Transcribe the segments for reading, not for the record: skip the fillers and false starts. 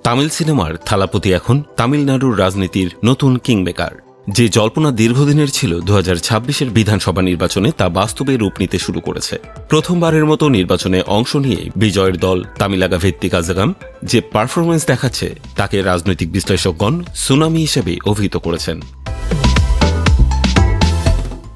তামিল সিনেমার থালাপতি এখন তামিলনাড়ুর রাজনীতির নতুন কিংমেকার। যে জল্পনা দীর্ঘদিনের ছিল 2026-এর বিধানসভা নির্বাচনে, তা বাস্তবে রূপ নিতে শুরু করেছে। প্রথমবারের মতো নির্বাচনে অংশ নিয়ে বিজয়ের দল তামিলাগা ভিত্তিক আজাগাম যে পারফরমেন্স দেখাচ্ছে, তাকে রাজনৈতিক বিশ্লেষকগণ সুনামি হিসেবে অভিহিত করেছেন।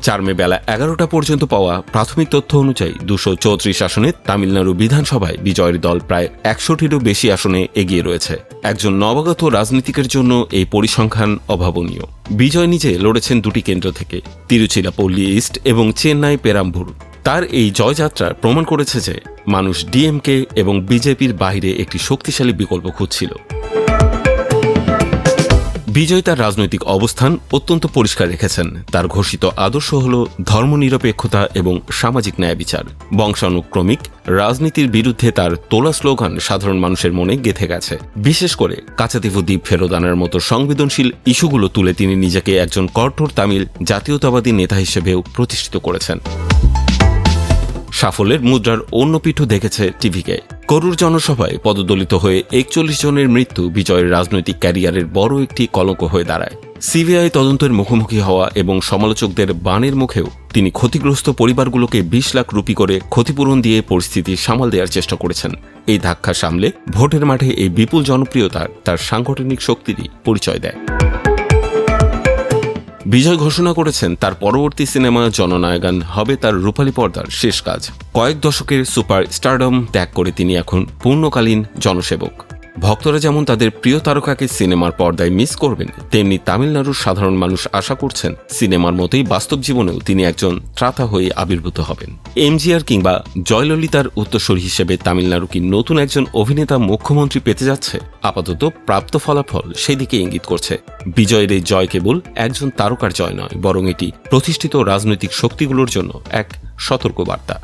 4 মে বেলা 11টা পর্যন্ত পাওয়া প্রাথমিক তথ্য অনুযায়ী 234 আসনে তামিলনাড়ু বিধানসভায় বিজয়ের দল প্রায় 100টিরও বেশি আসনে এগিয়ে রয়েছে। একজন নবাগত রাজনীতিকের জন্য এই পরিসংখ্যান অভাবনীয়। বিজয় নিজে লড়েছেন 2টি কেন্দ্র থেকে, তিরুচিরাপল্লী ইস্ট এবং চেন্নাই পেরাম্বুর। তার এই জয়যাত্রা প্রমাণ করেছে যে মানুষ ডিএমকে এবং বিজেপির বাইরে একটি শক্তিশালী বিকল্প খুঁজছিল। বিজয় তার রাজনৈতিক অবস্থান অত্যন্ত পরিষ্কার রেখেছেন। তার ঘোষিত আদর্শ হল ধর্মনিরপেক্ষতা এবং সামাজিক ন্যায় বিচার। বংশানুক্রমিক রাজনীতির বিরুদ্ধে তার তোলা স্লোগান সাধারণ মানুষের মনে গেঁথে গেছে। বিশেষ করে কাচাতিফু দ্বীপ ফেরত আনার মতো সংবেদনশীল ইস্যুগুলো তুলে তিনি নিজেকে একজন কঠোর তামিল জাতীয়তাবাদী নেতা হিসেবেও প্রতিষ্ঠিত করেছেন। সাফল্যের মুদ্রার অন্য পিঠও দেখেছে টিভিকে। করুর জনসভায় পদদলিত হয়ে 41 জনের মৃত্যু বিজয়ের রাজনৈতিক ক্যারিয়ারের বড় একটি কলঙ্ক হয়ে দাঁড়ায়। সিবিআই তদন্তের মুখোমুখি হওয়া এবং সমালোচকদের বাণের মুখেও তিনি ক্ষতিগ্রস্ত পরিবারগুলোকে 20 লাখ রুপি করে ক্ষতিপূরণ দিয়ে পরিস্থিতি সামাল দেওয়ার চেষ্টা করেছেন। এই ধাক্কা সামলে ভোটের মাঠে এই বিপুল জনপ্রিয়তা তার সাংগঠনিক শক্তিরই পরিচয় দেয়। বিজয় ঘোষণা করেছেন তার পরবর্তী সিনেমা জননায়গান হবে তার রূপালী পর্দার শেষ কাজ। কয়েক দশকের সুপার স্টারডম ত্যাগ করে তিনি এখন পূর্ণকালীন জনসেবক। ভক্তরা যেমন তাদের প্রিয় তারকাকে সিনেমার পর্দায় মিস করবেন, তেমনি তামিলনাড়ুর সাধারণ মানুষ আশা করছেন সিনেমার মতোই বাস্তব জীবনেও তিনি একজন ত্রাতা হয়ে আবির্ভূত হবেন। এমজিআর কিংবা জয়ললিতার উত্তরসূরি হিসেবে তামিলনাড়ু কি নতুন একজন অভিনেতা মুখ্যমন্ত্রী পেতে যাচ্ছে? আপাতত প্রাপ্ত ফলাফল সেদিকে ইঙ্গিত করছে। বিজয়ের এই জয় কেবল একজন তারকার জয় নয়, বরং এটি প্রতিষ্ঠিত রাজনৈতিক শক্তিগুলোর জন্য এক সতর্কবার্তা।